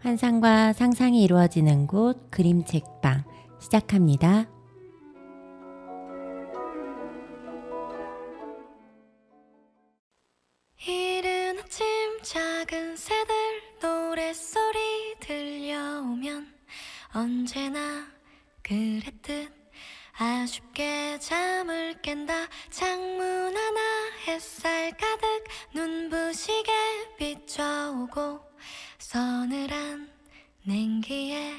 환상과 상상이 이루어지는 곳 그림책방 시작합니다. 이른 아침 작은 새들 노랫소리 들려오면 언제나 그랬듯 아쉽게 잠을 깬다. 창문 하나 햇살 가득 눈부시게 비춰오고 서늘한 냉기에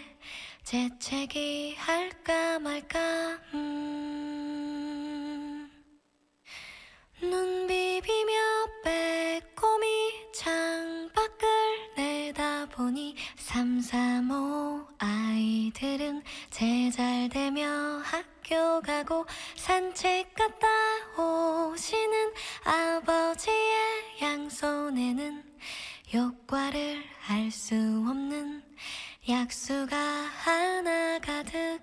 재채기 할까 말까 눈 비비며 빼꼼히 창밖을 내다보니 335 아이들은 제잘되며 학교 가고 산책 갔다 오시는 아버지의 양손에는 효과를 알 수 없는 약수가 하나 가득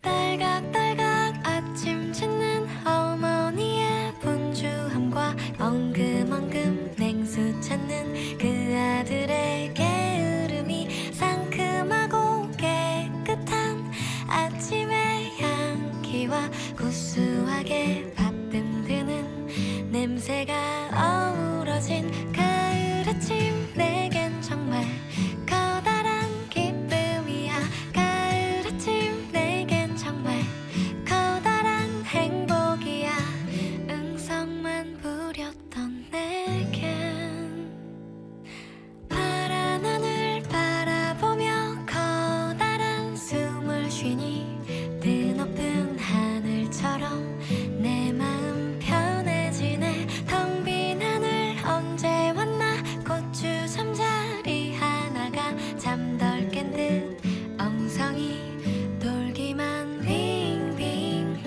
딸각딸각 아침 짓는 어머니의 분주함과 엉금엉금 냉수 찾는 그 아들의 게으름이 상큼하고 깨끗한 아침의 향기와 구수하게 밥듬드는 냄새가 어우러진 가을 아침 내겐 정말 커다란 기쁨이야. 가을 아침 내겐 정말 커다란 행복이야. 응성만 부렸던 내겐 파란 하늘 바라보며 커다란 숨을 쉬니 드높은 하늘처럼 내 마음 편해지네. 텅 빈 하늘 언제 왔나. 고추 잠자리 하나가 잠덜 깬 듯 엉성이 돌기만 빙빙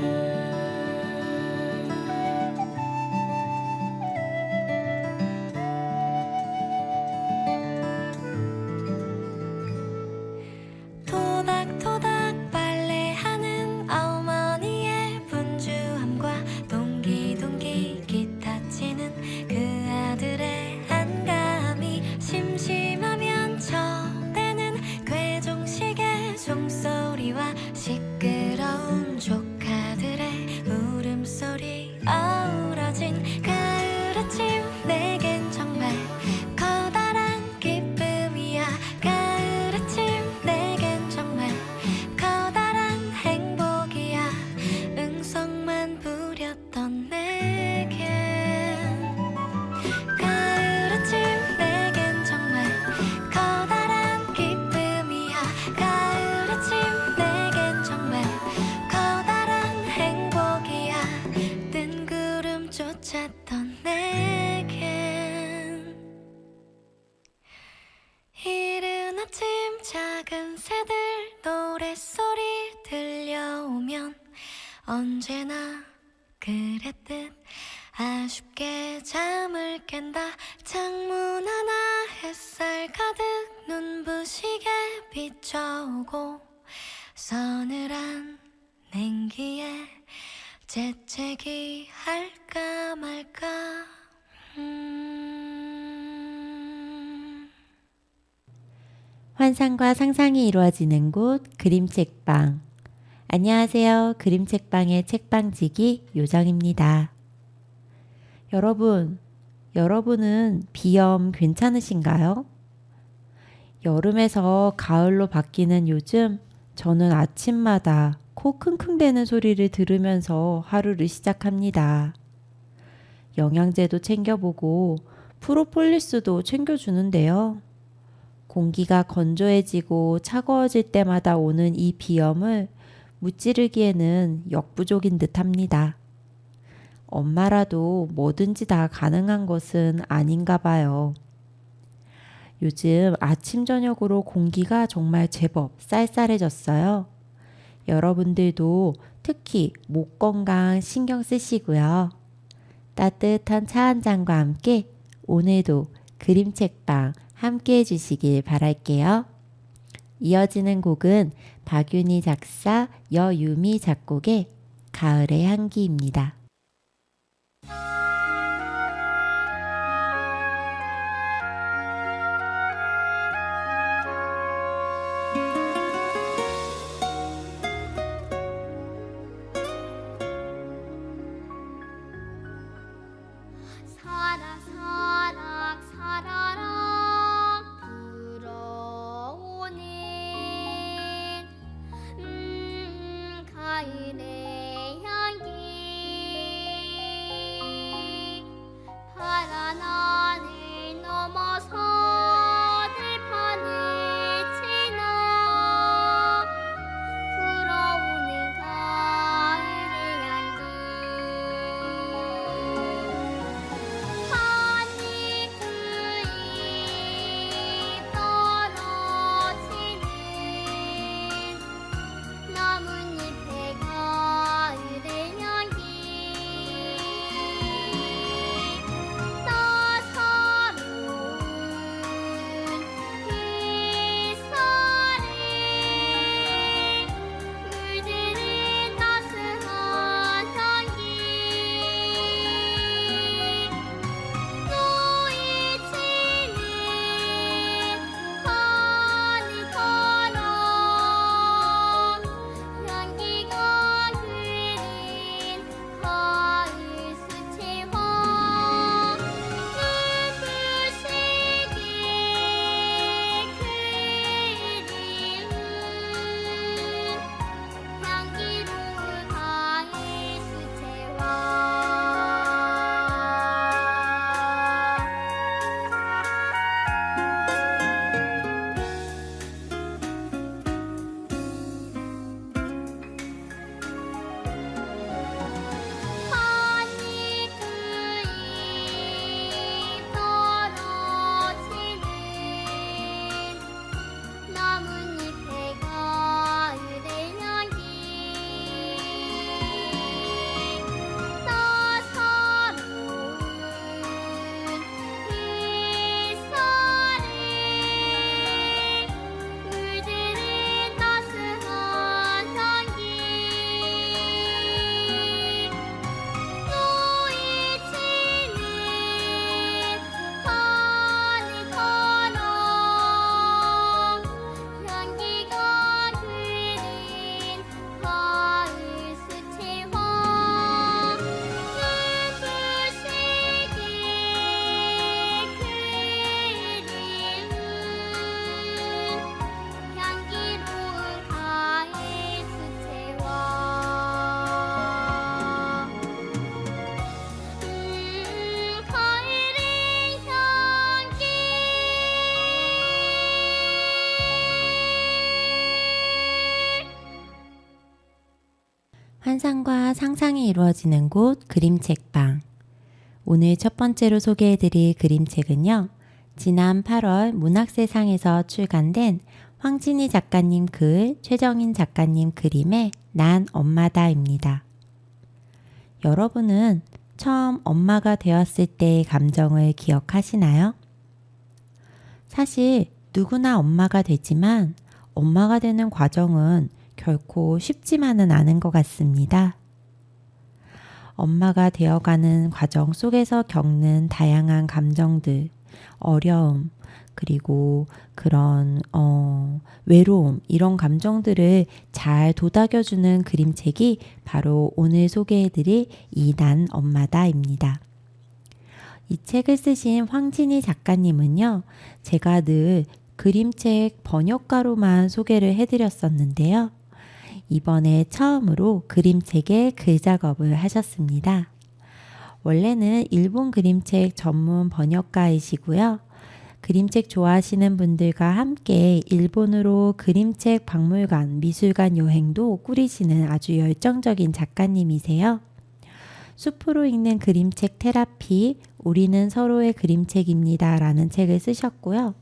토닥토닥 빨래하는 어머니의 분주함과 동기동기 기타 치는 그 아들의 한가함이 심심하면 저대는 괴종식의 종소리와 시끄러운 조카들의 울음소리 어우러진 가을 아침 내겐 정말 커다란 기쁨이야. 가을 아침 내겐 정말 커다란 행복이야. 응성만 부렸던 내겐 가을 아침 내겐 정말 커다란 기쁨이야. 가을 아침 내겐 정말 커다란 행복이야. 뜬구름 쫓았던 내겐 이른 아침 작은 새들 노랫소리 들려오면 언제나 그랬듯 아쉽게 잠을 깬다. 창문 하나 햇살 가득 눈부시게 비춰오고 서늘한 냉기에 재채기 할까 말까 환상과 상상이 이루어지는 곳 그림책방. 안녕하세요. 그림책방의 책방지기 요정입니다. 여러분은 비염 괜찮으신가요? 여름에서 가을로 바뀌는 요즘 저는 아침마다 코 킁킁대는 소리를 들으면서 하루를 시작합니다. 영양제도 챙겨보고 프로폴리스도 챙겨주는데요. 공기가 건조해지고 차가워질 때마다 오는 이 비염을 무찌르기에는 역부족인 듯합니다. 엄마라도 뭐든지 다 가능한 것은 아닌가 봐요. 요즘 아침 저녁으로 공기가 정말 제법 쌀쌀해졌어요. 여러분들도 특히 목 건강 신경 쓰시고요. 따뜻한 차 한 잔과 함께 오늘도 그림책방 함께 해주시길 바랄게요. 이어지는 곡은 박윤희 작사, 여유미 작곡의 가을의 향기입니다. 환상과 상상이 이루어지는 곳 그림책방. 오늘 첫 번째로 소개해드릴 그림책은요. 지난 8월 문학세상에서 출간된 황진희 작가님 글, 최정인 작가님 그림의 난 엄마다입니다. 여러분은 처음 엄마가 되었을 때의 감정을 기억하시나요? 사실 누구나 엄마가 되지만 엄마가 되는 과정은 결코 쉽지만은 않은 것 같습니다. 엄마가 되어가는 과정 속에서 겪는 다양한 감정들, 어려움, 그리고 그런 외로움, 이런 감정들을 잘 도닥여주는 그림책이 바로 오늘 소개해드릴 이 난 엄마다입니다. 이 책을 쓰신 황진희 작가님은요, 제가 늘 그림책 번역가로만 소개를 해드렸었는데요. 이번에 처음으로 그림책의 글 작업을 하셨습니다. 원래는 일본 그림책 전문 번역가이시고요. 그림책 좋아하시는 분들과 함께 일본으로 그림책 박물관, 미술관 여행도 꾸리시는 아주 열정적인 작가님이세요. 숲으로 읽는 그림책 테라피, 우리는 서로의 그림책입니다 라는 책을 쓰셨고요.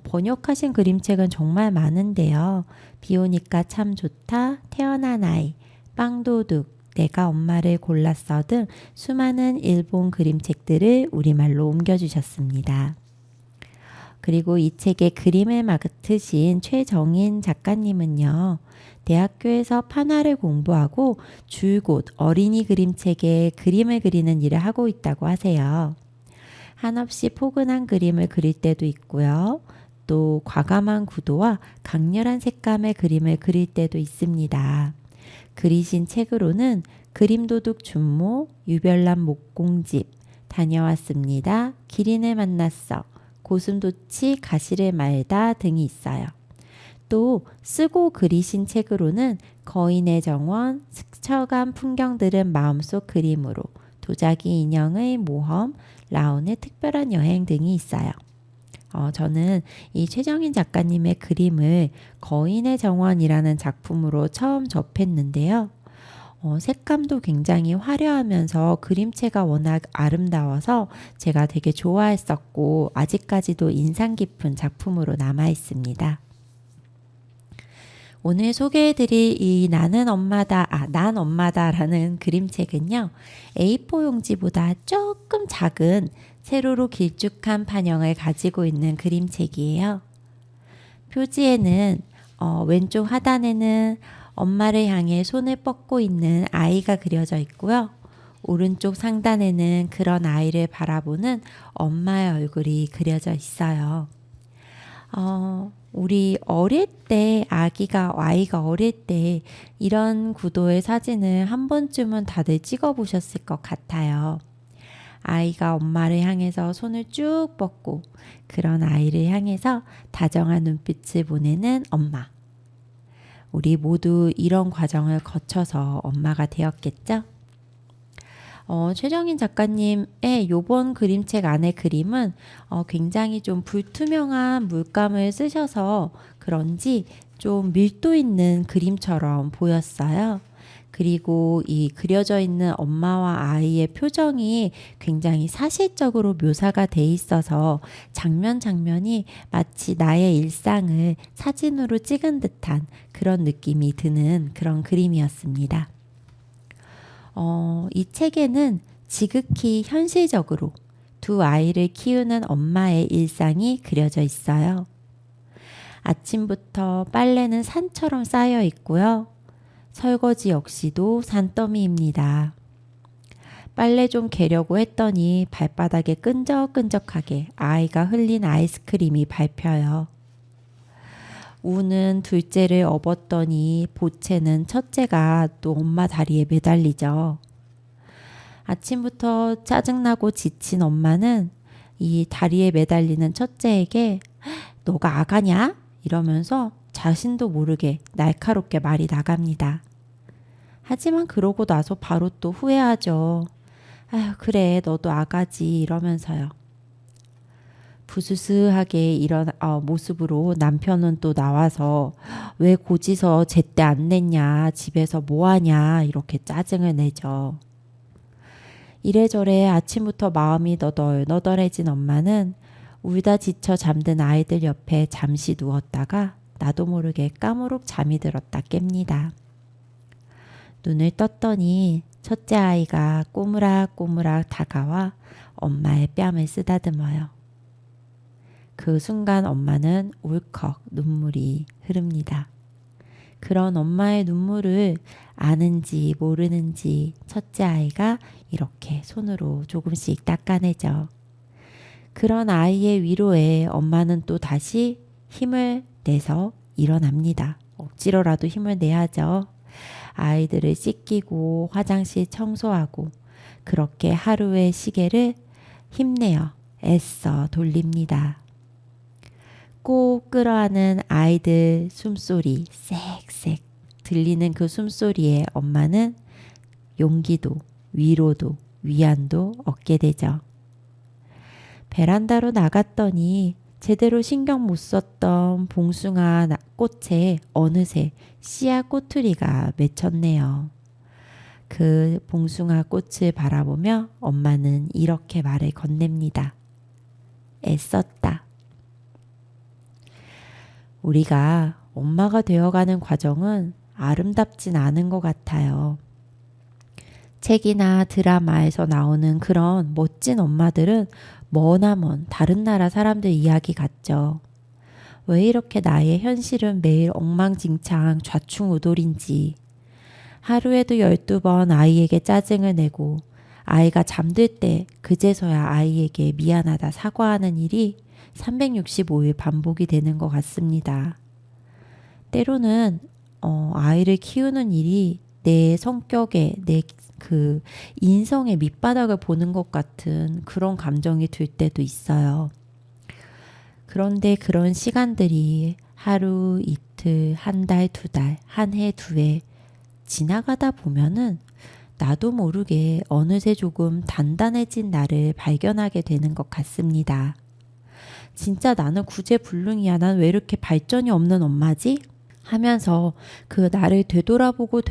번역하신 그림책은 정말 많은데요. 비 오니까 참 좋다, 태어난 아이, 빵도둑, 내가 엄마를 골랐어 등 수많은 일본 그림책들을 우리말로 옮겨주셨습니다. 그리고 이 책의 그림을 맡으신 최정인 작가님은요. 대학교에서 판화를 공부하고 줄곧 어린이 그림책에 그림을 그리는 일을 하고 있다고 하세요. 한없이 포근한 그림을 그릴 때도 있고요. 또 과감한 구도와 강렬한 색감의 그림을 그릴 때도 있습니다. 그리신 책으로는 그림도둑 준모, 유별난 목공집, 다녀왔습니다. 기린을 만났어, 고슴도치 가시를 말다 등이 있어요. 또 쓰고 그리신 책으로는 거인의 정원, 스쳐간 풍경들은 마음속 그림으로, 도자기 인형의 모험, 라온의 특별한 여행 등이 있어요. 저는 이 최정인 작가님의 그림을 거인의 정원이라는 작품으로 처음 접했는데요. 색감도 굉장히 화려하면서 그림체가 워낙 아름다워서 제가 되게 좋아했었고 아직까지도 인상 깊은 작품으로 남아 있습니다. 오늘 소개해드릴 이 나는 엄마다, 난 엄마다라는 그림책은요. A4 용지보다 조금 작은 세로로 길쭉한 판형을 가지고 있는 그림책이에요. 표지에는 왼쪽 하단에는 엄마를 향해 손을 뻗고 있는 아이가 그려져 있고요. 오른쪽 상단에는 그런 아이를 바라보는 엄마의 얼굴이 그려져 있어요. 우리 어릴 때 아이가 어릴 때 이런 구도의 사진을 한 번쯤은 다들 찍어 보셨을 것 같아요. 아이가 엄마를 향해서 손을 쭉 뻗고 그런 아이를 향해서 다정한 눈빛을 보내는 엄마. 우리 모두 이런 과정을 거쳐서 엄마가 되었겠죠? 최정인 작가님의 요번 그림책 안의 그림은 굉장히 좀 불투명한 물감을 쓰셔서 그런지 좀 밀도 있는 그림처럼 보였어요. 그리고 이 그려져 있는 엄마와 아이의 표정이 굉장히 사실적으로 묘사가 돼 있어서 장면이 마치 나의 일상을 사진으로 찍은 듯한 그런 느낌이 드는 그런 그림이었습니다. 이 책에는 지극히 현실적으로 두 아이를 키우는 엄마의 일상이 그려져 있어요. 아침부터 빨래는 산처럼 쌓여 있고요. 설거지 역시도 산더미입니다. 빨래 좀 개려고 했더니 발바닥에 끈적끈적하게 아이가 흘린 아이스크림이 밟혀요. 우는 둘째를 업었더니 보채는 첫째가 또 엄마 다리에 매달리죠. 아침부터 짜증나고 지친 엄마는 이 다리에 매달리는 첫째에게 너가 아가냐? 이러면서 자신도 모르게 날카롭게 말이 나갑니다. 하지만 그러고 나서 바로 또 후회하죠. 아휴, 그래, 너도 아가지 이러면서요. 부스스하게 이런 모습으로 남편은 또 나와서 왜 고지서 제때 안 냈냐, 집에서 뭐 하냐 이렇게 짜증을 내죠. 이래저래 아침부터 마음이 너덜너덜해진 엄마는 울다 지쳐 잠든 아이들 옆에 잠시 누웠다가 나도 모르게 까무룩 잠이 들었다 깹니다. 눈을 떴더니 첫째 아이가 꼬무락꼬무락 다가와 엄마의 뺨을 쓰다듬어요. 그 순간 엄마는 울컥 눈물이 흐릅니다. 그런 엄마의 눈물을 아는지 모르는지 첫째 아이가 이렇게 손으로 조금씩 닦아내죠. 그런 아이의 위로에 엄마는 또 다시 힘을 내서 일어납니다. 억지로라도 힘을 내야죠. 아이들을 씻기고 화장실 청소하고 그렇게 하루의 시계를 힘내어 애써 돌립니다. 꼭 끌어안은 아이들 숨소리 쌕쌕 들리는 그 숨소리에 엄마는 용기도 위로도 위안도 얻게 되죠. 베란다로 나갔더니 제대로 신경 못 썼던 봉숭아 꽃에 어느새 씨앗 꼬투리가 맺혔네요. 그 봉숭아 꽃을 바라보며 엄마는 이렇게 말을 건넵니다. 애썼다. 우리가 엄마가 되어가는 과정은 아름답진 않은 것 같아요. 책이나 드라마에서 나오는 그런 멋진 엄마들은 머나먼 다른 나라 사람들 이야기 같죠. 왜 이렇게 나의 현실은 매일 엉망진창 좌충우돌인지. 하루에도 12번 아이에게 짜증을 내고 아이가 잠들 때 그제서야 아이에게 미안하다 사과하는 일이 365일 반복이 되는 것 같습니다. 때로는 아이를 키우는 일이 내 성격에 내 그 인성의 밑바닥을 보는 것 같은 그런 감정이 들 때도 있어요. 그런데 그런 시간들이 하루, 이틀, 한 달, 두 달, 한 해, 두 해 지나가다 보면은 나도 모르게 어느새 조금 단단해진 나를 발견하게 되는 것 같습니다. 진짜 나는 구제불능이야. 난 왜 이렇게 발전이 없는 엄마지? 하면서 그 나를 되돌아보고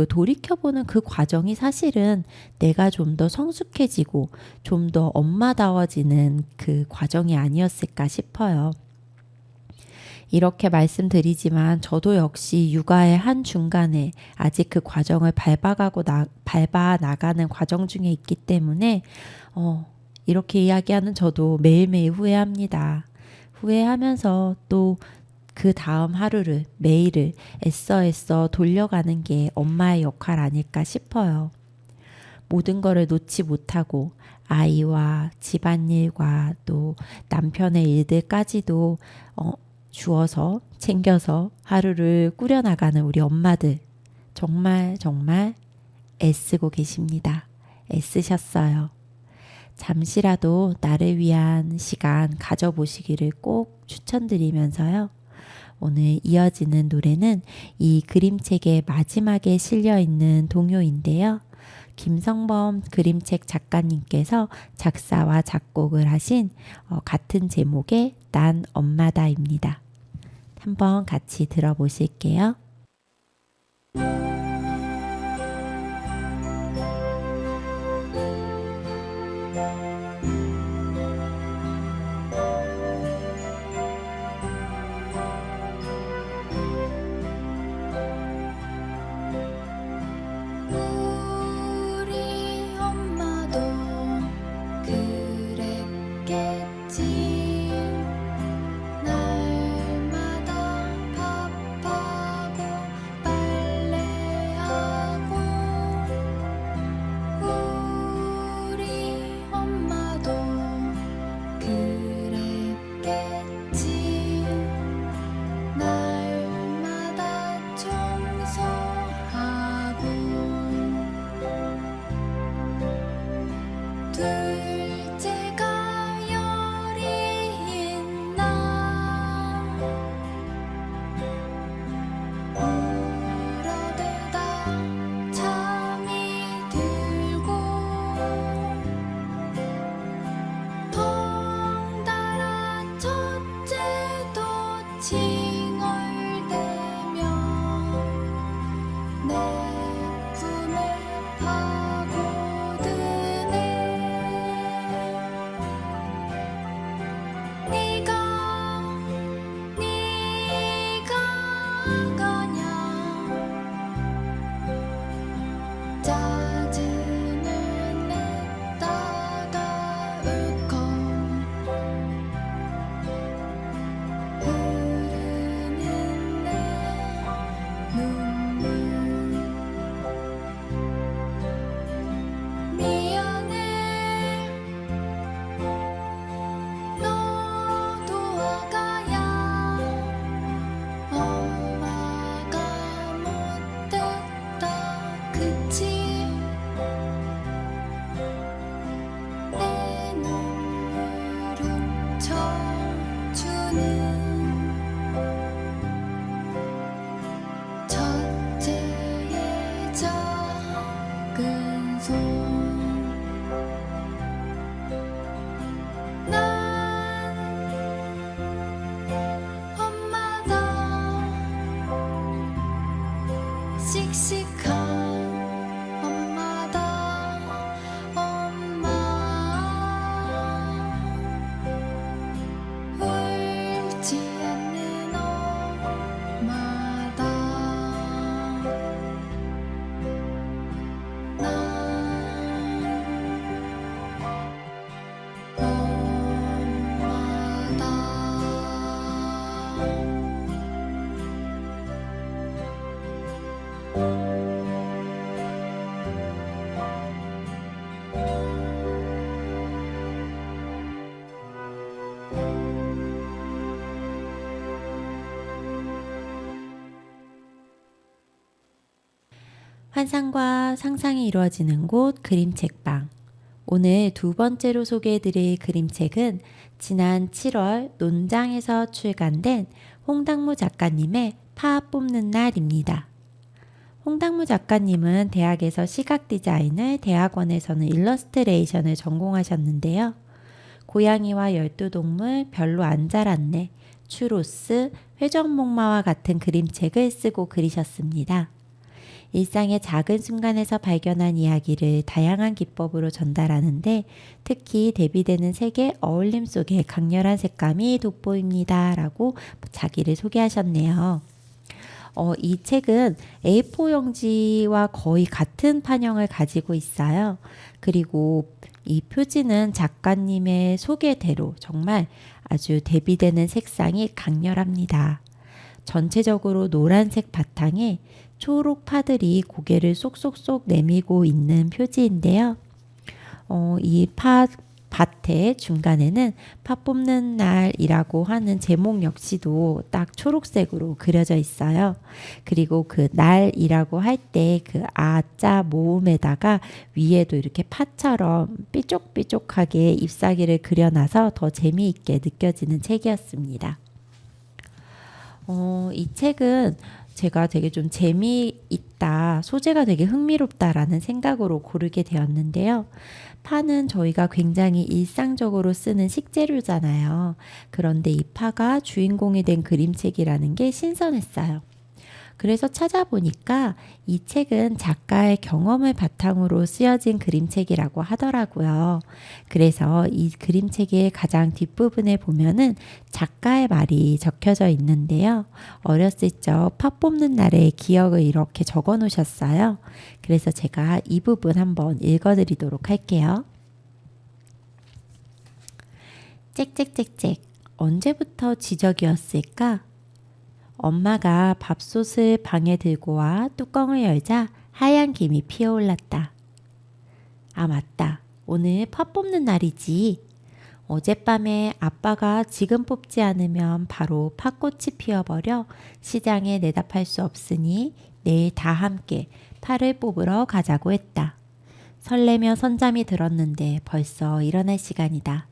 돌이켜보는 그 과정이 사실은 내가 좀 더 성숙해지고 좀 더 엄마다워지는 그 과정이 아니었을까 싶어요. 이렇게 말씀드리지만 저도 역시 육아의 한 중간에 아직 그 과정을 밟아 나가는 과정 중에 있기 때문에 이렇게 이야기하는 저도 매일매일 후회합니다. 후회하면서 또 그 다음 하루를 매일을 애써 돌려가는 게 엄마의 역할 아닐까 싶어요. 모든 거를 놓지 못하고 아이와 집안일과 또 남편의 일들까지도 주어서 챙겨서 하루를 꾸려나가는 우리 엄마들 정말 애쓰고 계십니다. 애쓰셨어요. 잠시라도 나를 위한 시간 가져보시기를 꼭 추천드리면서요. 오늘 이어지는 노래는 이 그림책의 마지막에 실려있는 동요인데요. 김성범 그림책 작가님께서 작사와 작곡을 하신 같은 제목의 난 엄마다입니다. 한번 같이 들어보실게요. 우리 엄마도 그랬겠지. 날마다 밥하고 빨래 칭얼대며 내 품에 파고드네. 네가 가냐 짜증을 냈다가 울컥 흐르는 내 눈물. 미안해 너도 아가야. 엄마가 못됐다 그치. 내 눈물 훔쳐주는 첫째의 작은 손. 난 엄마다. 씩씩한 엄마다. 엄마 울지 않는 엄마다. 난 환상과 상상이 이루어지는 곳 그림책방. 오늘 두 번째로 소개해드릴 그림책은 지난 7월 논장에서 출간된 홍당무 작가님의 파 뽑는 날입니다. 홍당무 작가님은 대학에서 시각 디자인을, 대학원에서는 일러스트레이션을 전공하셨는데요. 고양이와 열두동물, 별로 안 자랐네, 추로스, 회전목마와 같은 그림책을 쓰고 그리셨습니다. 일상의 작은 순간에서 발견한 이야기를 다양한 기법으로 전달하는데 특히 대비되는 색의 어울림 속에 강렬한 색감이 돋보입니다. 라고 자기를 소개하셨네요. 이 책은 A4 용지와 거의 같은 판형을 가지고 있어요. 그리고 이 표지는 작가님의 소개대로 정말 아주 대비되는 색상이 강렬합니다. 전체적으로 노란색 바탕에 초록 파들이 고개를 쏙쏙쏙 내밀고 있는 표지인데요. 이 밭의 중간에는 파 뽑는 날이라고 하는 제목 역시도 딱 초록색으로 그려져 있어요. 그리고 그 날이라고 할 때 그 아자 모음에다가 위에도 이렇게 파처럼 삐쪽삐쪽하게 잎사귀를 그려놔서 더 재미있게 느껴지는 책이었습니다. 이 책은 제가 되게 좀 재미있다, 소재가 되게 흥미롭다라는 생각으로 고르게 되었는데요. 파는 저희가 굉장히 일상적으로 쓰는 식재료잖아요. 그런데 이 파가 주인공이 된 그림책이라는 게 신선했어요. 그래서 찾아보니까 이 책은 작가의 경험을 바탕으로 쓰여진 그림책이라고 하더라고요. 그래서 이 그림책의 가장 뒷부분에 보면은 작가의 말이 적혀져 있는데요. 어렸을 적 파 뽑는 날의 기억을 이렇게 적어 놓으셨어요. 그래서 제가 이 부분 한번 읽어드리도록 할게요. 짹짹짹짹. 언제부터 지적이었을까? 엄마가 밥솥을 방에 들고 와 뚜껑을 열자 하얀 김이 피어올랐다. 아, 맞다. 오늘 파 뽑는 날이지. 어젯밤에 아빠가 지금 뽑지 않으면 바로 팥꽃이 피어버려 시장에 내다 팔 수 없으니 내일 다 함께 파를 뽑으러 가자고 했다. 설레며 선잠이 들었는데 벌써 일어날 시간이다.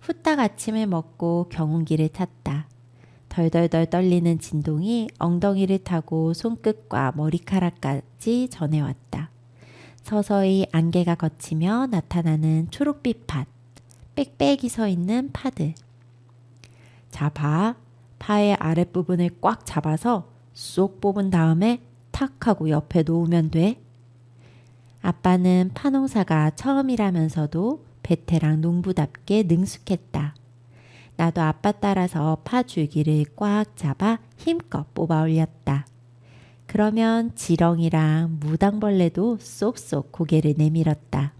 후딱 아침을 먹고 경운기를 탔다. 덜덜덜 떨리는 진동이 엉덩이를 타고 손끝과 머리카락까지 전해왔다. 서서히 안개가 걷히며 나타나는 초록빛 팥, 빽빽이 서 있는 파들. 자, 봐. 파의 아랫부분을 꽉 잡아서 쏙 뽑은 다음에 탁 하고 옆에 놓으면 돼. 아빠는 파농사가 처음이라면서도 베테랑 농부답게 능숙했다. 나도 아빠 따라서 파 줄기를 꽉 잡아 힘껏 뽑아 올렸다. 그러면 지렁이랑 무당벌레도 쏙쏙 고개를 내밀었다.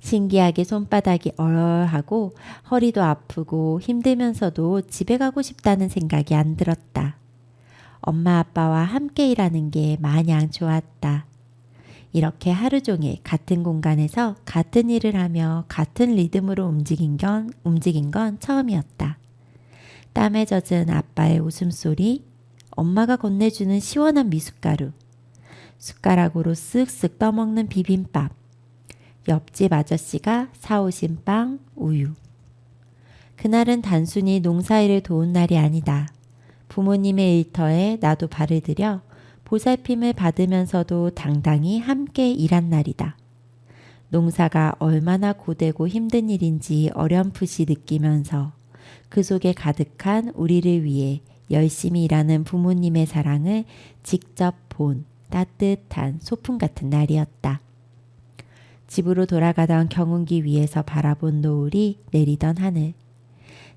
신기하게 손바닥이 얼얼하고 허리도 아프고 힘들면서도 집에 가고 싶다는 생각이 안 들었다. 엄마 아빠와 함께 일하는 게 마냥 좋았다. 이렇게 하루 종일 같은 공간에서 같은 일을 하며 같은 리듬으로 움직인 건 처음이었다. 땀에 젖은 아빠의 웃음소리, 엄마가 건네주는 시원한 미숫가루, 숟가락으로 쓱쓱 떠먹는 비빔밥, 옆집 아저씨가 사오신 빵, 우유. 그날은 단순히 농사일을 도운 날이 아니다. 부모님의 일터에 나도 발을 들여 보살핌을 받으면서도 당당히 함께 일한 날이다. 농사가 얼마나 고되고 힘든 일인지 어렴풋이 느끼면서 그 속에 가득한 우리를 위해 열심히 일하는 부모님의 사랑을 직접 본 따뜻한 소풍 같은 날이었다. 집으로 돌아가던 경운기 위에서 바라본 노을이 내리던 하늘.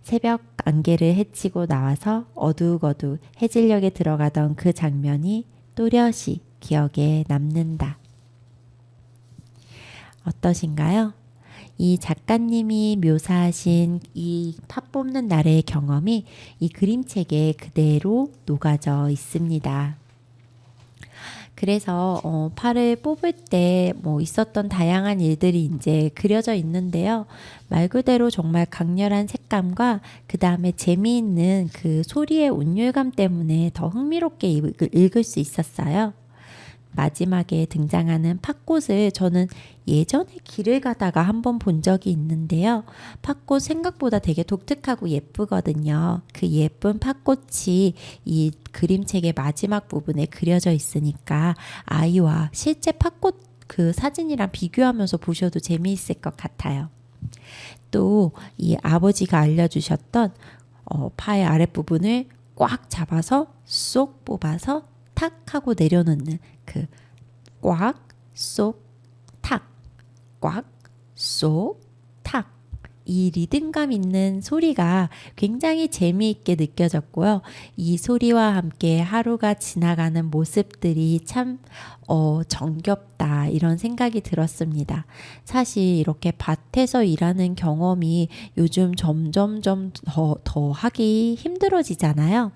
새벽 안개를 헤치고 나와서 어둑어둑 해질녘에 들어가던 그 장면이 또렷이 기억에 남는다. 어떠신가요? 이 작가님이 묘사하신 이 팥 뽑는 날의 경험이 이 그림책에 그대로 녹아져 있습니다. 그래서 파를 뽑을 때 뭐 있었던 다양한 일들이 이제 그려져 있는데요. 말 그대로 정말 강렬한 색감과 그 다음에 재미있는 그 소리의 운율감 때문에 더 흥미롭게 읽을 수 있었어요. 마지막에 등장하는 팥꽃을 저는 예전에 길을 가다가 한번 본 적이 있는데요. 팥꽃 생각보다 되게 독특하고 예쁘거든요. 그 예쁜 팥꽃이 이 그림책의 마지막 부분에 그려져 있으니까 아이와 실제 팥꽃 그 사진이랑 비교하면서 보셔도 재미있을 것 같아요. 또 이 아버지가 알려주셨던 파의 아랫부분을 꽉 잡아서 쏙 뽑아서 탁 하고 내려놓는 그 꽉, 쏙, 탁, 꽉, 쏙, 탁. 이 리듬감 있는 소리가 굉장히 재미있게 느껴졌고요. 이 소리와 함께 하루가 지나가는 모습들이 참 정겹다 이런 생각이 들었습니다. 사실 이렇게 밭에서 일하는 경험이 요즘 점점점 더 하기 힘들어지잖아요.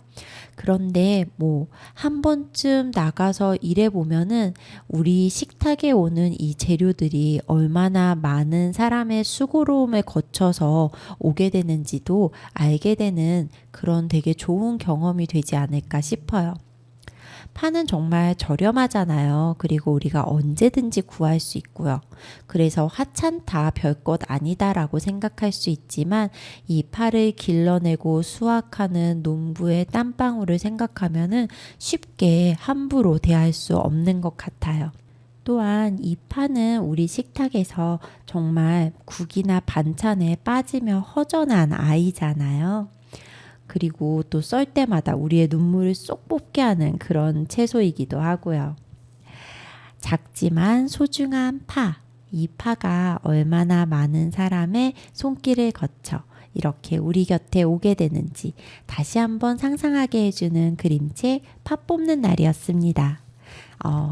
그런데 뭐 한 번쯤 나가서 일해 보면은 우리 식탁에 오는 이 재료들이 얼마나 많은 사람의 수고로움을 거쳐서 오게 되는지도 알게 되는 그런 되게 좋은 경험이 되지 않을까 싶어요. 파는 정말 저렴하잖아요. 그리고 우리가 언제든지 구할 수 있고요. 그래서 하찮다, 별것 아니다라고 생각할 수 있지만 이 파를 길러내고 수확하는 농부의 땀방울을 생각하면은 쉽게 함부로 대할 수 없는 것 같아요. 또한 이 파는 우리 식탁에서 정말 국이나 반찬에 빠지며 허전한 아이잖아요. 그리고 또 썰 때마다 우리의 눈물을 쏙 뽑게 하는 그런 채소이기도 하고요. 작지만 소중한 파, 이 파가 얼마나 많은 사람의 손길을 거쳐 이렇게 우리 곁에 오게 되는지 다시 한번 상상하게 해주는 그림책 파 뽑는 날이었습니다.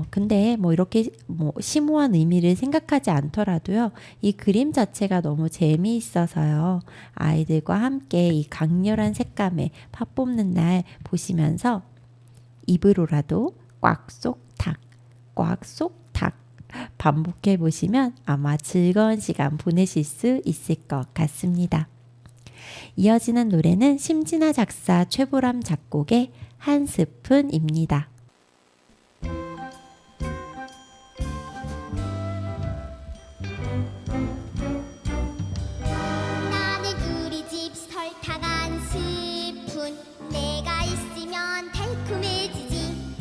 근데 뭐 이렇게 뭐 심오한 의미를 생각하지 않더라도요. 이 그림 자체가 너무 재미있어서요. 아이들과 함께 이 강렬한 색감의 파 뽑는 날 보시면서 입으로라도 꽉 쏙 탁, 꽉 쏙 탁 반복해 보시면 아마 즐거운 시간 보내실 수 있을 것 같습니다. 이어지는 노래는 심진아 작사 최보람 작곡의 한 스푼입니다. 나는 우리 집 설탕 한 스푼 내가 있으면 달콤해지지.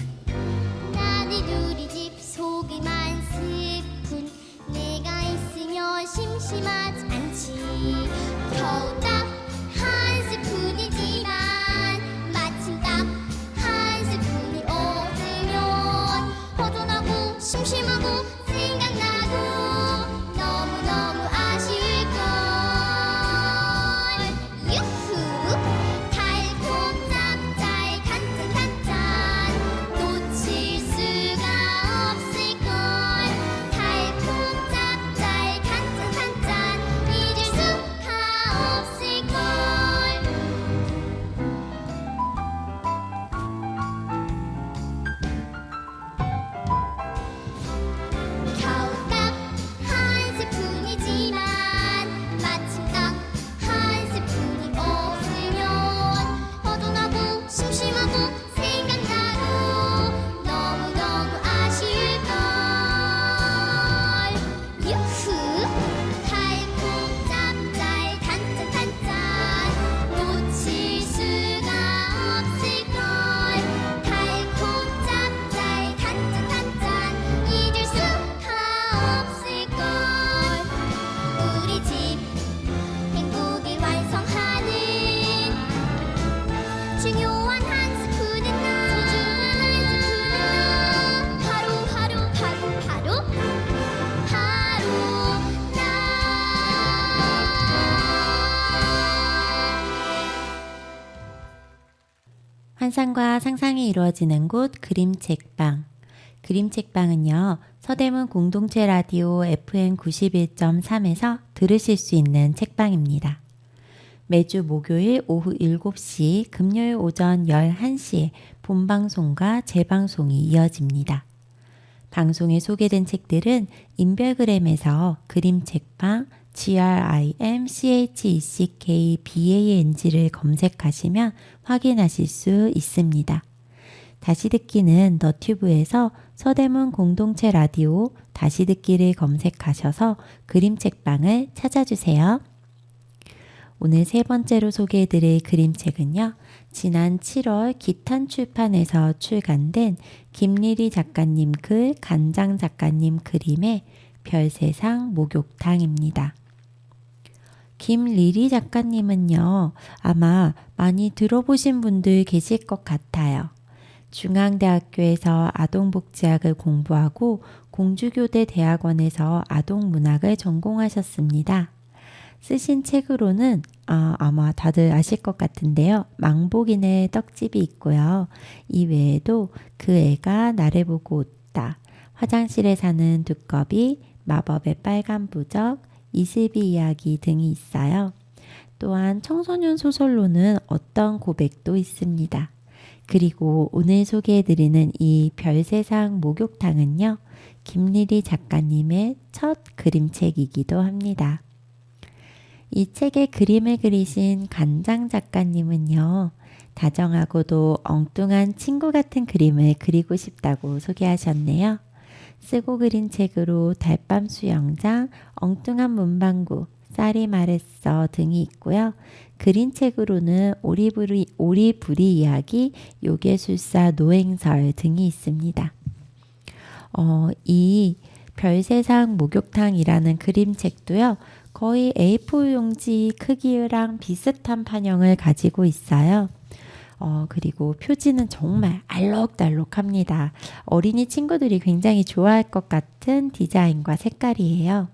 나는 우리 집 소금 한 스푼 내가 있으면 심심하지 않지. 겨우 딱 한 스푼이지만 환상과 상상이 이루어지는 곳 그림책방. 그림책방은요, 서대문 공동체 라디오 FM 91.3에서 들으실 수 있는 책방입니다. 매주 목요일 오후 7시, 금요일 오전 11시에 본방송과 재방송이 이어집니다. 방송에 소개된 책들은 인별그램에서 그림책방 GRIMCHECKBANG를 검색하시면 확인하실 수 있습니다. 다시 듣기는 너튜브에서 서대문 공동체 라디오 다시 듣기를 검색하셔서 그림책방을 찾아주세요. 오늘 세 번째로 소개해드릴 그림책은요. 지난 7월 기탄 출판에서 출간된 김리리 작가님 글, 간장 작가님 그림의 별세상 목욕탕입니다. 김리리 작가님은요. 아마 많이 들어보신 분들 계실 것 같아요. 중앙대학교에서 아동복지학을 공부하고 공주교대 대학원에서 아동문학을 전공하셨습니다. 쓰신 책으로는 아마 다들 아실 것 같은데요. 망복인의 떡집이 있고요. 이 외에도 그 애가 나를 보고 웃다, 화장실에 사는 두꺼비, 마법의 빨간 부적, 이슬비 이야기 등이 있어요. 또한 청소년 소설로는 어떤 고백도 있습니다. 그리고 오늘 소개해드리는 이 별세상 목욕탕은요. 김리리 작가님의 첫 그림책이기도 합니다. 이 책의 그림을 그리신 간장 작가님은요. 다정하고도 엉뚱한 친구 같은 그림을 그리고 싶다고 소개하셨네요. 쓰고 그린 책으로 달밤 수영장, 엉뚱한 문방구, 쌀이 말했어 등이 있고요. 그린 책으로는 오리부리 이야기, 요괴술사 노행설 등이 있습니다. 이 별세상 목욕탕이라는 그림책도요. 거의 A4 용지 크기랑 비슷한 판형을 가지고 있어요. 그리고 표지는 정말 알록달록합니다. 어린이 친구들이 굉장히 좋아할 것 같은 디자인과 색깔이에요.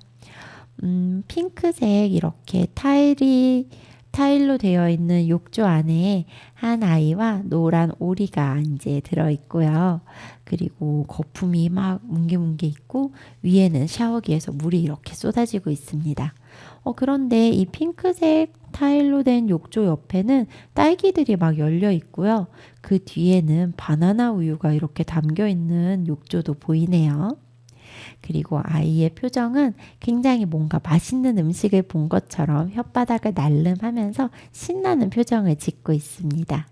핑크색 이렇게 타일로 되어 있는 욕조 안에 한 아이와 노란 오리가 이제 들어있고요. 그리고 거품이 막 뭉게뭉게 있고 위에는 샤워기에서 물이 이렇게 쏟아지고 있습니다. 그런데 이 핑크색 타일로 된 욕조 옆에는 딸기들이 막 열려 있고요. 그 뒤에는 바나나 우유가 이렇게 담겨 있는 욕조도 보이네요. 그리고 아이의 표정은 굉장히 뭔가 맛있는 음식을 본 것처럼 혓바닥을 날름하면서 신나는 표정을 짓고 있습니다.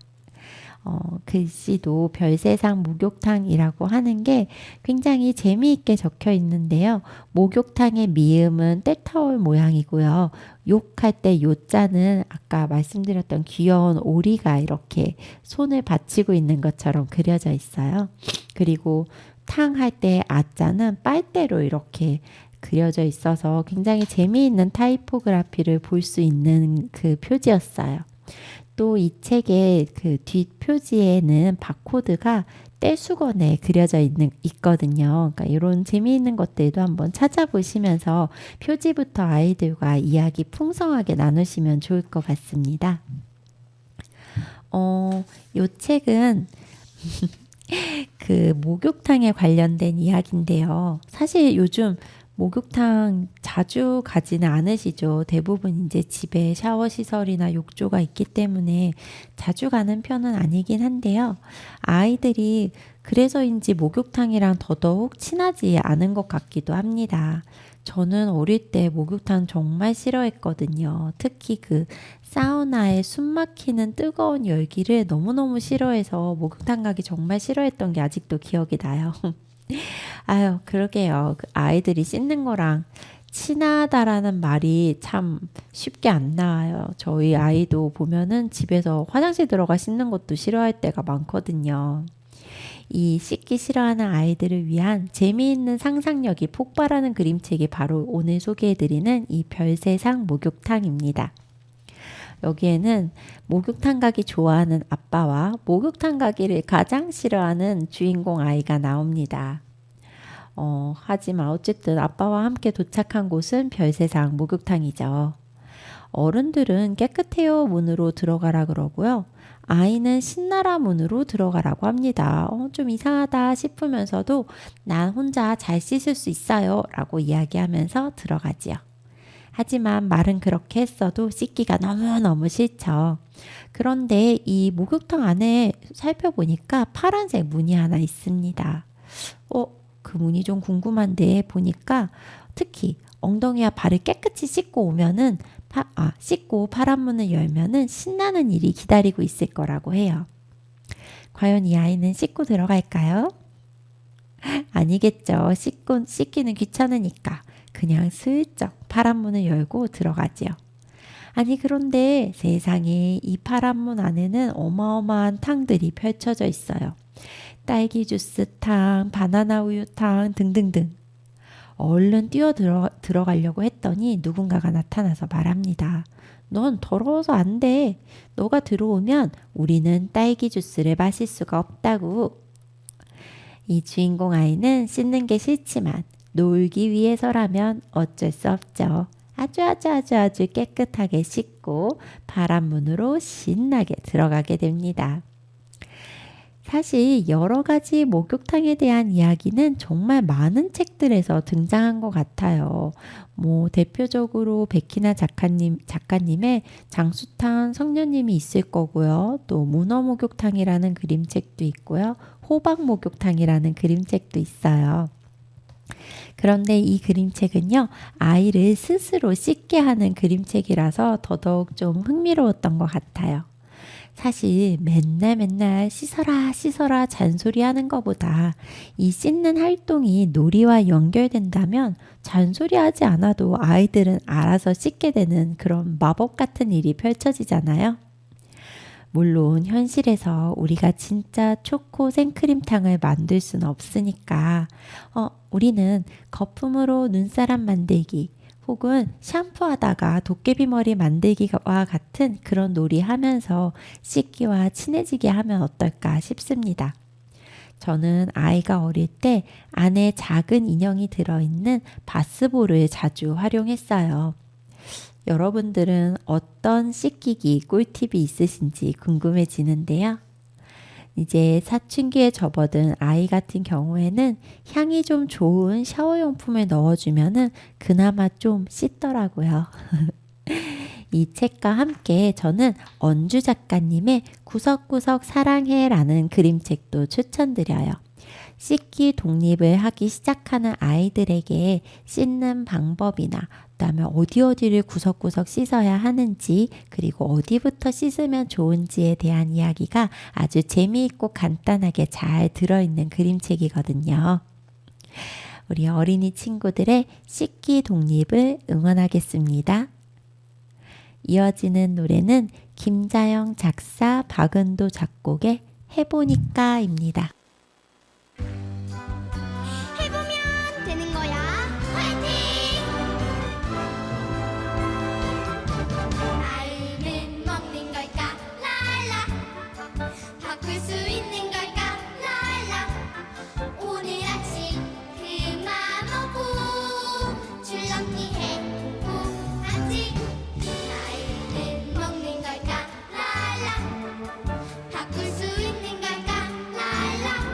글씨도 별세상 목욕탕이라고 하는 게 굉장히 재미있게 적혀 있는데요. 목욕탕의 미음은 때타올 모양이고요. 욕할 때 요자는 아까 말씀드렸던 귀여운 오리가 이렇게 손을 받치고 있는 것처럼 그려져 있어요. 그리고 탕 할 때 아자는 빨대로 이렇게 그려져 있어서 굉장히 재미있는 타이포그라피를 볼 수 있는 그 표지였어요. 또 이 책의 그 뒷표지에는 바코드가 떼수건에 그려져 있거든요. 그러니까 이런 재미있는 것들도 한번 찾아보시면서 표지부터 아이들과 이야기 풍성하게 나누시면 좋을 것 같습니다. 이 책은 그 목욕탕에 관련된 이야기인데요. 사실 요즘 목욕탕 자주 가지는 않으시죠. 대부분 이제 집에 샤워 시설이나 욕조가 있기 때문에 자주 가는 편은 아니긴 한데요. 아이들이 그래서인지 목욕탕이랑 더더욱 친하지 않은 것 같기도 합니다. 저는 어릴 때 목욕탕 정말 싫어했거든요. 특히 그 사우나에 숨 막히는 뜨거운 열기를 너무너무 싫어해서 목욕탕 가기 정말 싫어했던 게 아직도 기억이 나요. 아유, 그러게요. 그 아이들이 씻는 거랑 친하다라는 말이 참 쉽게 안 나와요. 저희 아이도 보면은 집에서 화장실 들어가 씻는 것도 싫어할 때가 많거든요. 이 씻기 싫어하는 아이들을 위한 재미있는 상상력이 폭발하는 그림책이 바로 오늘 소개해드리는 이 별세상 목욕탕입니다. 여기에는 목욕탕 가기 좋아하는 아빠와 목욕탕 가기를 가장 싫어하는 주인공 아이가 나옵니다. 하지만 어쨌든 아빠와 함께 도착한 곳은 별세상 목욕탕이죠. 어른들은 깨끗해요 문으로 들어가라 그러고요. 아이는 신나라 문으로 들어가라고 합니다. 좀 이상하다 싶으면서도 난 혼자 잘 씻을 수 있어요 라고 이야기하면서 들어가지요. 하지만 말은 그렇게 했어도 씻기가 너무너무 싫죠. 그런데 이 목욕탕 안에 살펴보니까 파란색 문이 하나 있습니다. 그 문이 좀 궁금한데 보니까 특히 엉덩이와 발을 깨끗이 씻고 오면은 씻고 파란 문을 열면은 신나는 일이 기다리고 있을 거라고 해요. 과연 이 아이는 씻고 들어갈까요? 아니겠죠. 씻기는 귀찮으니까 그냥 슬쩍 파란 문을 열고 들어가지요. 아니 그런데 세상에 이 파란 문 안에는 어마어마한 탕들이 펼쳐져 있어요. 딸기 주스 탕, 바나나 우유 탕 등등등. 얼른 들어가려고 했더니 누군가가 나타나서 말합니다. 넌 더러워서 안 돼. 너가 들어오면 우리는 딸기 주스를 마실 수가 없다고. 이 주인공 아이는 씻는 게 싫지만 놀기 위해서라면 어쩔 수 없죠. 아주 깨끗하게 씻고 파란 문으로 신나게 들어가게 됩니다. 사실 여러 가지 목욕탕에 대한 이야기는 정말 많은 책들에서 등장한 것 같아요. 대표적으로 백희나 작가님의 장수탕 성녀님이 있을 거고요. 또 문어목욕탕이라는 그림책도 있고요. 호박목욕탕이라는 그림책도 있어요. 그런데 이 그림책은요, 아이를 스스로 씻게 하는 그림책이라서 더더욱 좀 흥미로웠던 것 같아요. 사실 맨날 씻어라 잔소리하는 것보다 이 씻는 활동이 놀이와 연결된다면 잔소리하지 않아도 아이들은 알아서 씻게 되는 그런 마법 같은 일이 펼쳐지잖아요. 물론 현실에서 우리가 진짜 초코 생크림탕을 만들 수는 없으니까 우리는 거품으로 눈사람 만들기 혹은 샴푸하다가 도깨비 머리 만들기와 같은 그런 놀이 하면서 씻기와 친해지게 하면 어떨까 싶습니다. 저는 아이가 어릴 때 안에 작은 인형이 들어있는 바스볼을 자주 활용했어요. 여러분들은 어떤 씻기기 꿀팁이 있으신지 궁금해지는데요. 이제 사춘기에 접어든 아이 같은 경우에는 향이 좀 좋은 샤워용품을 넣어주면은 그나마 좀 씻더라고요. 이 책과 함께 저는 언주 작가님의 구석구석 사랑해라는 그림책도 추천드려요. 씻기 독립을 하기 시작하는 아이들에게 씻는 방법이나 그다음에 어디를 구석구석 씻어야 하는지 그리고 어디부터 씻으면 좋은지에 대한 이야기가 아주 재미있고 간단하게 잘 들어있는 그림책이거든요. 우리 어린이 친구들의 씻기 독립을 응원하겠습니다. 이어지는 노래는 김자영 작사, 박은도 작곡의 해보니까입니다. 해보면 되는 거야. 화이팅! 마음은 먹는 걸까? 랄라. 바꿀 수 있는 걸까? 랄라. 오늘 아침 그만 오고 줄넘기 해보았지. 마음은 먹는 걸까? 랄라. 바꿀 수 있는 걸까? 랄라.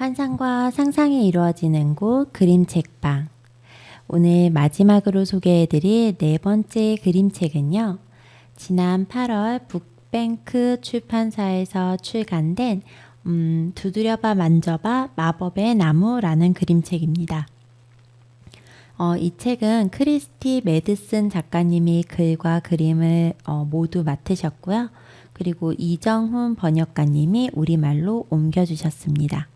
환상과 상상이 이루어지는 곳 그림책방. 오늘 마지막으로 소개해드릴 네 번째 그림책은요. 지난 8월 북뱅크 출판사에서 출간된 두드려봐 만져봐 마법의 나무라는 그림책입니다. 이 책은 크리스티 매드슨 작가님이 글과 그림을 모두 맡으셨고요. 그리고 이정훈 번역가님이 우리말로 옮겨주셨습니다.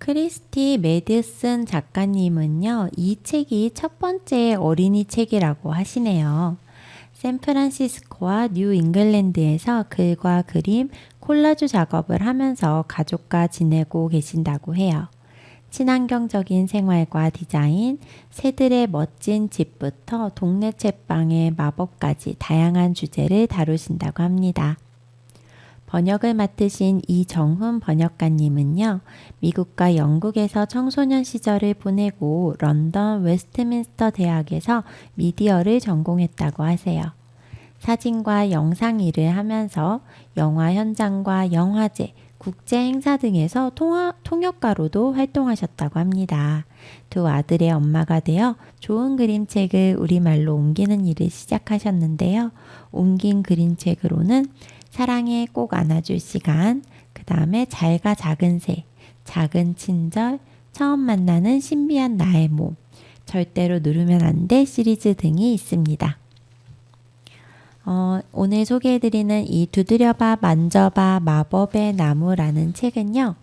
크리스티 매드슨 작가님은요, 이 책이 첫 번째 어린이 책이라고 하시네요. 샌프란시스코와 뉴 잉글랜드에서 글과 그림, 콜라주 작업을 하면서 가족과 지내고 계신다고 해요. 친환경적인 생활과 디자인, 새들의 멋진 집부터 동네 책방의 마법까지 다양한 주제를 다루신다고 합니다. 번역을 맡으신 이정훈 번역가님은요, 미국과 영국에서 청소년 시절을 보내고 런던 웨스트민스터 대학에서 미디어를 전공했다고 하세요. 사진과 영상 일을 하면서 영화 현장과 영화제, 국제 행사 등에서 통역가로도 활동하셨다고 합니다. 두 아들의 엄마가 되어 좋은 그림책을 우리말로 옮기는 일을 시작하셨는데요. 옮긴 그림책으로는 사랑에 꼭 안아줄 시간, 그 다음에 잘가 작은 새, 작은 친절, 처음 만나는 신비한 나의 몸, 절대로 누르면 안 돼 시리즈 등이 있습니다. 오늘 소개해드리는 이 두드려봐 만져봐 마법의 나무라는 책은요.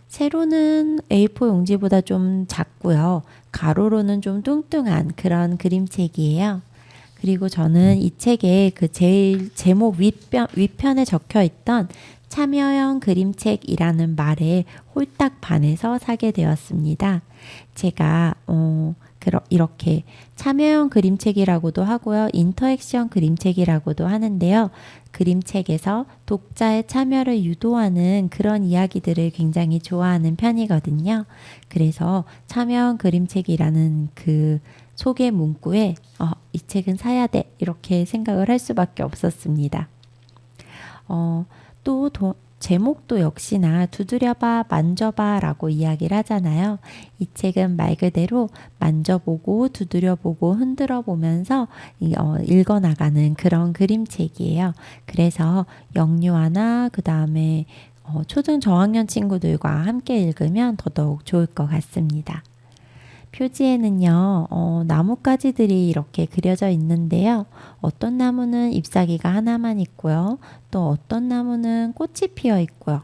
세로는 A4 용지보다 좀 작고요. 가로로는 좀 뚱뚱한 그런 그림책이에요. 그리고 저는 이 책에 그 제일 제목 위편에 적혀 있던 참여형 그림책이라는 말에 홀딱 반해서 사게 되었습니다. 제가 이렇게 참여형 그림책이라고도 하고요. 인터액션 그림책이라고도 하는데요. 그림책에서 독자의 참여를 유도하는 그런 이야기들을 굉장히 좋아하는 편이거든요. 그래서 참여형 그림책이라는 그 소개 문구에 이 책은 사야 돼 이렇게 생각을 할 수밖에 없었습니다. 또 제목도 역시나 두드려봐 만져봐 라고 이야기를 하잖아요. 이 책은 말 그대로 만져보고 두드려보고 흔들어 보면서 읽어나가는 그런 그림책이에요. 그래서 영유아나 그 다음에 초등 저학년 친구들과 함께 읽으면 더더욱 좋을 것 같습니다. 표지에는요, 나뭇가지들이 이렇게 그려져 있는데요. 어떤 나무는 잎사귀가 하나만 있고요. 또 어떤 나무는 꽃이 피어 있고요.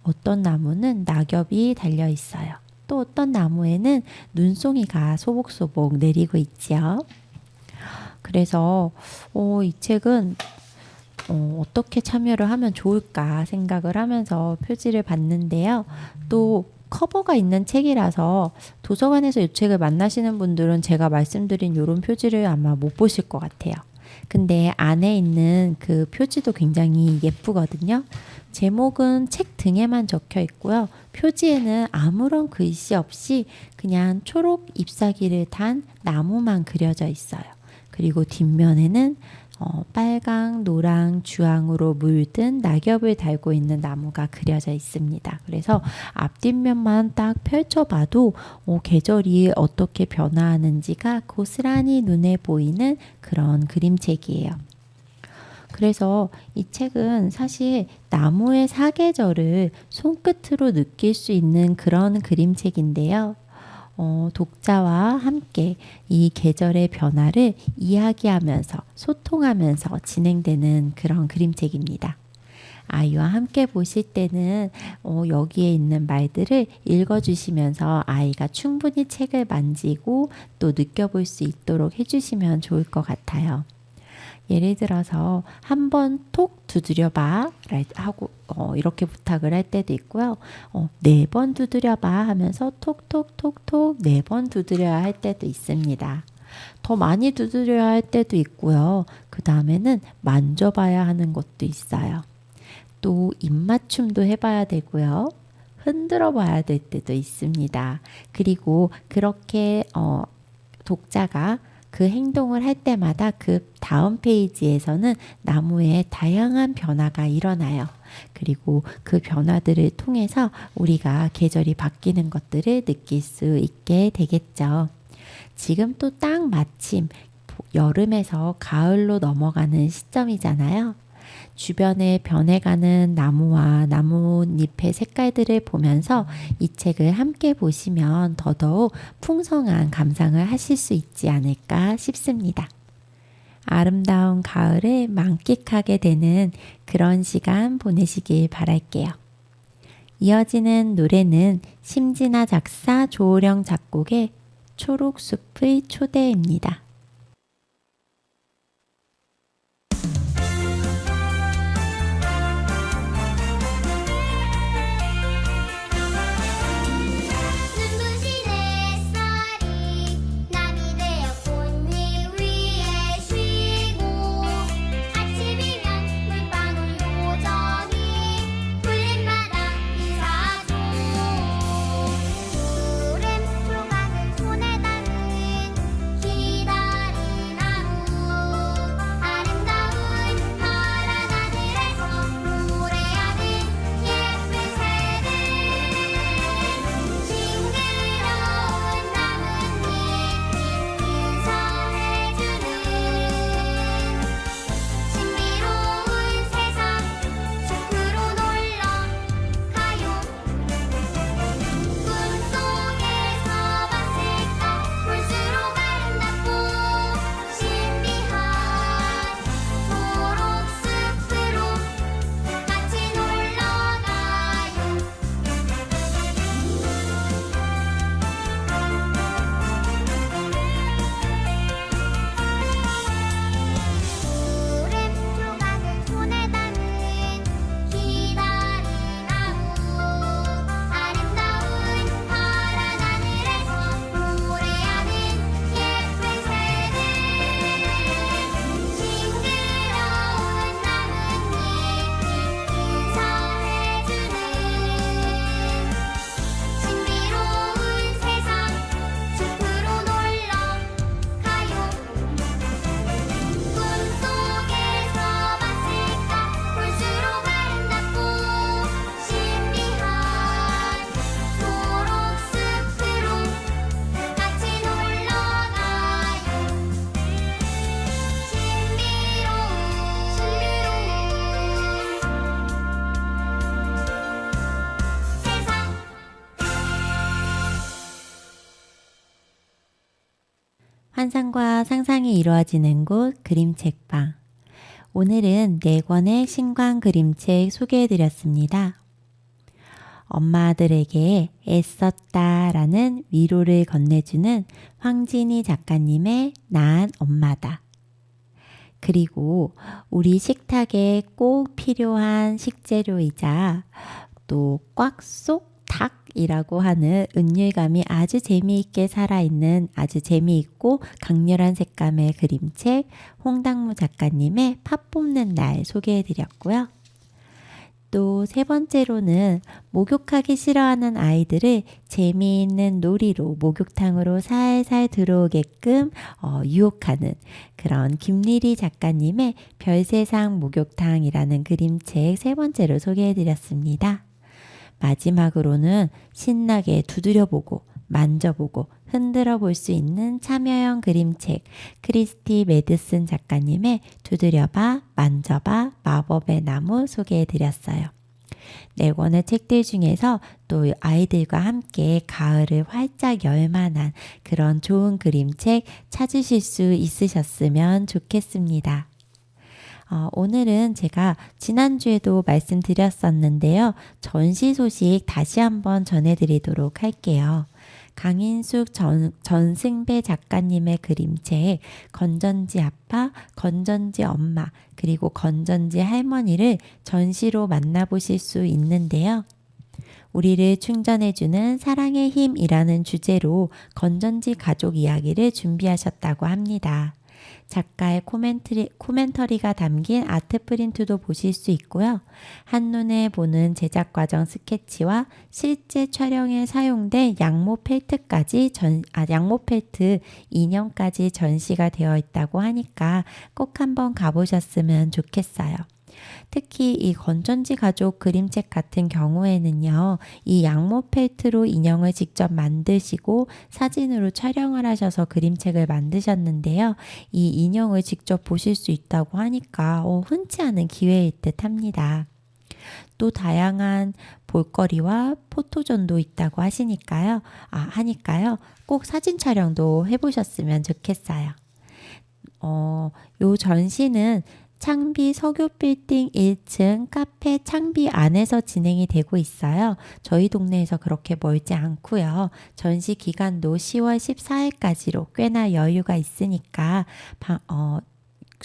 어떤 나무는 낙엽이 달려 있어요. 또 어떤 나무에는 눈송이가 소복소복 내리고 있지요. 그래서 이 책은 어떻게 참여를 하면 좋을까 생각을 하면서 표지를 봤는데요. 또 커버가 있는 책이라서 도서관에서 이 책을 만나시는 분들은 제가 말씀드린 이런 표지를 아마 못 보실 것 같아요. 근데 안에 있는 그 표지도 굉장히 예쁘거든요. 제목은 책 등에만 적혀 있고요. 표지에는 아무런 글씨 없이 그냥 초록 잎사귀를 단 나무만 그려져 있어요. 그리고 뒷면에는 빨강, 노랑, 주황으로 물든 낙엽을 달고 있는 나무가 그려져 있습니다. 그래서 앞뒷면만 딱 펼쳐봐도 계절이 어떻게 변화하는지가 고스란히 눈에 보이는 그런 그림책이에요. 그래서 이 책은 사실 나무의 사계절을 손끝으로 느낄 수 있는 그런 그림책인데요. 독자와 함께 이 계절의 변화를 이야기하면서 소통하면서 진행되는 그런 그림책입니다. 아이와 함께 보실 때는 여기에 있는 말들을 읽어주시면서 아이가 충분히 책을 만지고 또 느껴볼 수 있도록 해주시면 좋을 것 같아요. 예를 들어서 한번 톡 두드려봐 하고 이렇게 부탁을 할 때도 있고요. 4번 두드려봐 하면서 톡톡톡톡 4번 두드려야 할 때도 있습니다. 더 많이 두드려야 할 때도 있고요. 그 다음에는 만져봐야 하는 것도 있어요. 또 입맞춤도 해봐야 되고요. 흔들어 봐야 될 때도 있습니다. 그리고 그렇게 독자가 그 행동을 할 때마다 그 다음 페이지에서는 나무에 다양한 변화가 일어나요. 그리고 그 변화들을 통해서 우리가 계절이 바뀌는 것들을 느낄 수 있게 되겠죠. 지금 또 딱 마침 여름에서 가을로 넘어가는 시점이잖아요. 주변에 변해가는 나무와 나뭇잎의 색깔들을 보면서 이 책을 함께 보시면 더더욱 풍성한 감상을 하실 수 있지 않을까 싶습니다. 아름다운 가을을 만끽하게 되는 그런 시간 보내시길 바랄게요. 이어지는 노래는 심진아 작사 조우령 작곡의 초록숲의 초대입니다. 눈부신 햇살이 남이 되어 꽃잎 위에 쉬고 아침이면 물방울 요정이 풀잎마다 인사줘 푸른 조각을 손에 담은 기다린 나무 아름다운 파란 하늘에서 노래하는 예쁜 새들 싱그러운 나뭇잎 인사해주는 신비로운 세상 숲으로 놀러 가요 꿈속에서 봤을까 볼수록 아름답고 신비한 초록숲으로 같이 놀러 가요 푸른 조각을 손에 담은 기다린 나무 아름다운 파란 하늘에서 노래하는 예쁜 새들 싱그러운 나뭇잎 인사해주는 신비로운 세상 숲으로 놀러 가요 꿈속에서 봤을까 볼수록 아름답고 신비한 초록숲으로 같이 놀러 가요 신비로운 세상 환상과 상상이 이루어지는 곳 그림책방. 오늘은 4권의 신관 그림책 소개해드렸습니다. 엄마들에게 애썼다라는 위로를 건네주는 황진희 작가님의 난 엄마다. 그리고 우리 식탁에 꼭 필요한 식재료이자 또 꽉 쏙 닭이라고 하는 은율감이 아주 재미있게 살아있는 아주 재미있고 강렬한 색감의 그림책 홍당무 작가님의 팥 뽑는 날 소개해드렸고요. 또 3번째로는 목욕하기 싫어하는 아이들을 재미있는 놀이로 목욕탕으로 살살 들어오게끔 유혹하는 그런 김리리 작가님의 별세상 목욕탕이라는 그림책 3번째로 소개해드렸습니다. 마지막으로는 신나게 두드려보고 만져보고 흔들어 볼 수 있는 참여형 그림책 크리스티 메드슨 작가님의 두드려봐 만져봐 마법의 나무 소개해드렸어요. 4권의 책들 중에서 또 아이들과 함께 가을을 활짝 열 만한 그런 좋은 그림책 찾으실 수 있으셨으면 좋겠습니다. 오늘은 제가 지난주에도 말씀드렸었는데요. 전시 소식 다시 한번 전해드리도록 할게요. 강인숙 전승배 작가님의 그림책 건전지 아빠, 건전지 엄마, 그리고 건전지 할머니를 전시로 만나보실 수 있는데요. 우리를 충전해주는 사랑의 힘이라는 주제로 건전지 가족 이야기를 준비하셨다고 합니다. 작가의 코멘터리가 담긴 아트 프린트도 보실 수 있고요. 한눈에 보는 제작 과정 스케치와 실제 촬영에 사용된 양모 펠트 인형까지 전시가 되어 있다고 하니까 꼭 한번 가보셨으면 좋겠어요. 특히 이 건전지 가족 그림책 같은 경우에는요, 이 양모 펠트로 인형을 직접 만드시고 사진으로 촬영을 하셔서 그림책을 만드셨는데요. 이 인형을 직접 보실 수 있다고 하니까 흔치 않은 기회일 듯 합니다. 또 다양한 볼거리와 포토존도 있다고 하니까요. 꼭 사진 촬영도 해보셨으면 좋겠어요. 요 전시는 창비 석유빌딩 1층 카페 창비 안에서 진행이 되고 있어요. 저희 동네에서 그렇게 멀지 않고요. 전시 기간도 10월 14일까지로 꽤나 여유가 있으니까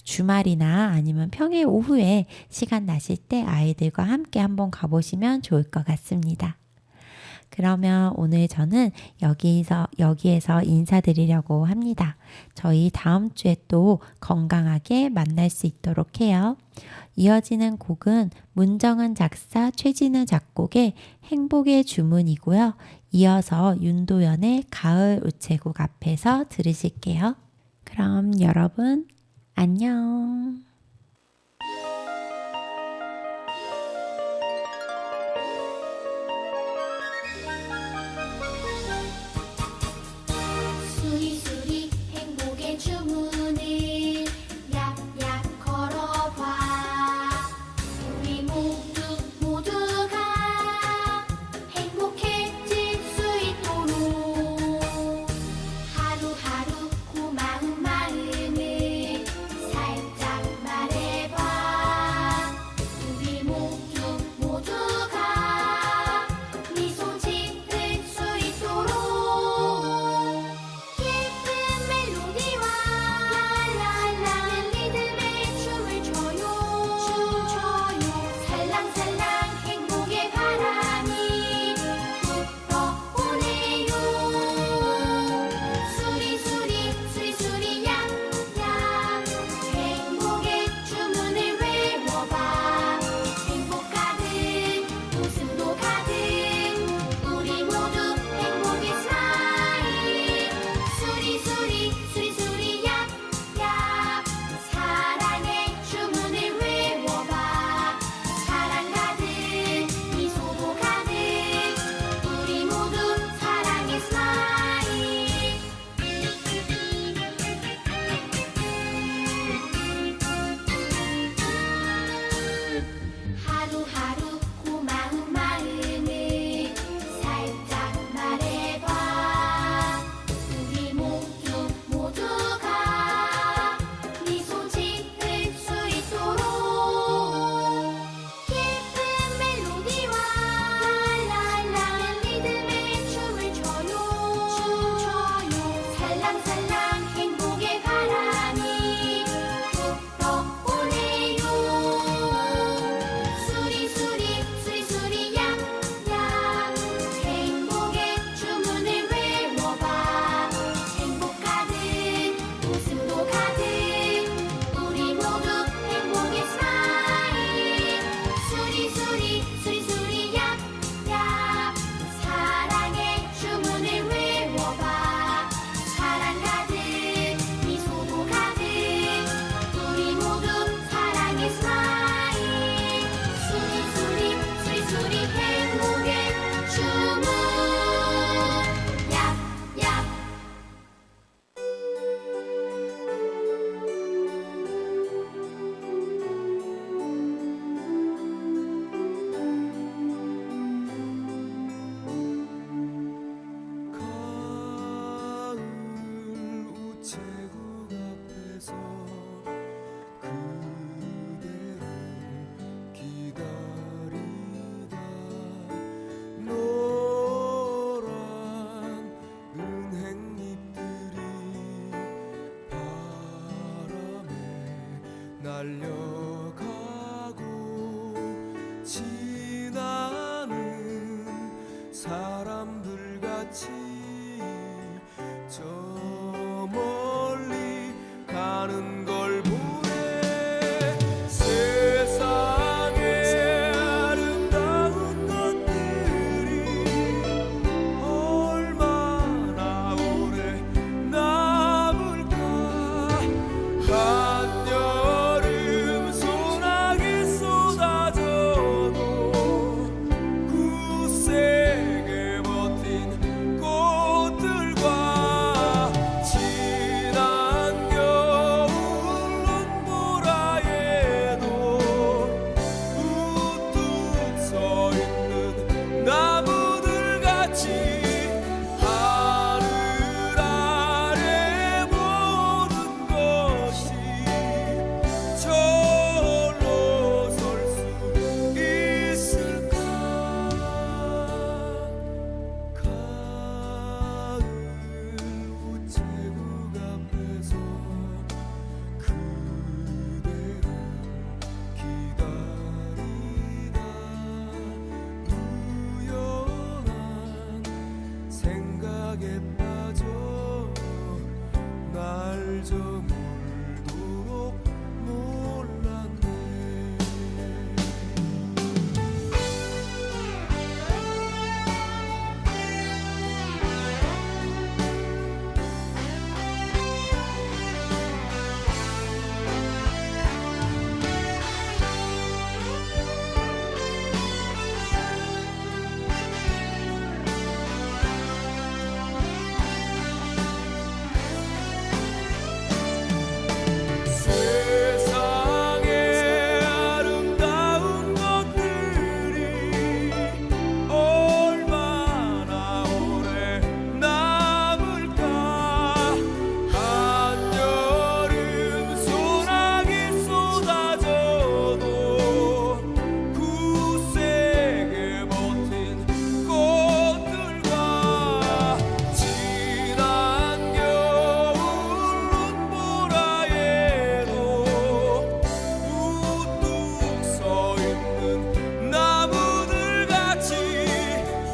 주말이나 아니면 평일 오후에 시간 나실 때 아이들과 함께 한번 가보시면 좋을 것 같습니다. 그러면 오늘 저는 여기에서 인사드리려고 합니다. 저희 다음 주에 또 건강하게 만날 수 있도록 해요. 이어지는 곡은 문정은 작사, 최진우 작곡의 행복의 주문이고요. 이어서 윤도현의 가을 우체국 앞에서 들으실게요. 그럼 여러분 안녕. 수리수리 행복의 주문을 약약 걸어봐. 우리 모두가 행복해질 수 있도록 하루하루 고마운 마음을 살짝 말해봐. 우리 모두가 미소 짓을 수 있도록 예쁜 멜로디와 랄랄라는 리듬에 춤을 춰요. 살랑살랑 행복의 바람이 불어오네요. 수리수리 약약 행복의 주문을 외워봐. 행복 가득 웃음도 가득 우리 모두 행복의 스마일. 수리수리 약약 사랑의 주문을 외워봐. 사랑 가득 미소도 가득 우리 모두 사랑의 스마일. 하루하루 고마운 마음을 살짝 말해봐. 우리 모두가 미소 짓을 수 있도록 예쁜 멜로디와 랄랄라는 리듬에 춤을 춰요. 살랑살랑 행복의 바람이 불어오네요. 수리수리 약약 행복의 주문을 외워봐. 행복 가득 웃음도 가득 우리 모두 행복의 스마일. 수리수리 약약 사랑의 주문을 외워봐. 사랑 가득 미소도 가득 우리 모두 사랑의 스마일. 수리수리 행복의 주문 약약. 가을 우체국 앞에서 그대를 기다리다 노란 은행잎들이 바람에 날려가고 지나는 사람들 같이 저 멀리 가는 생각에 빠져 날 저물도록 몰랐네. 세상에 아름다운 것들이 얼마나 오래 남을까. 한여름 소나기 쏟아져도 굳세게 버틴 꽃들과 지난 겨울 눈보라에도 우뚝 서 있는 나무들 같이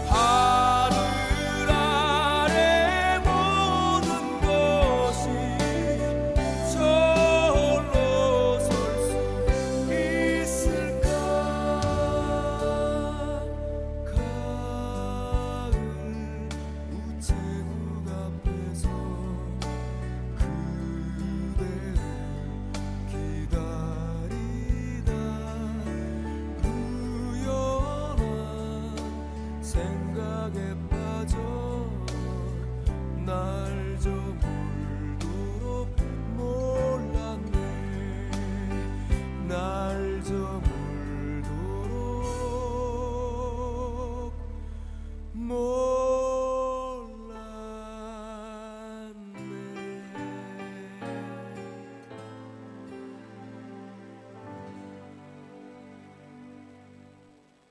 하늘 아래 모든 것이 저홀로 설 수 있을까. 가을 우체국 앞에서 그대를 기다리다 우연한 생각에 빠져 날 저물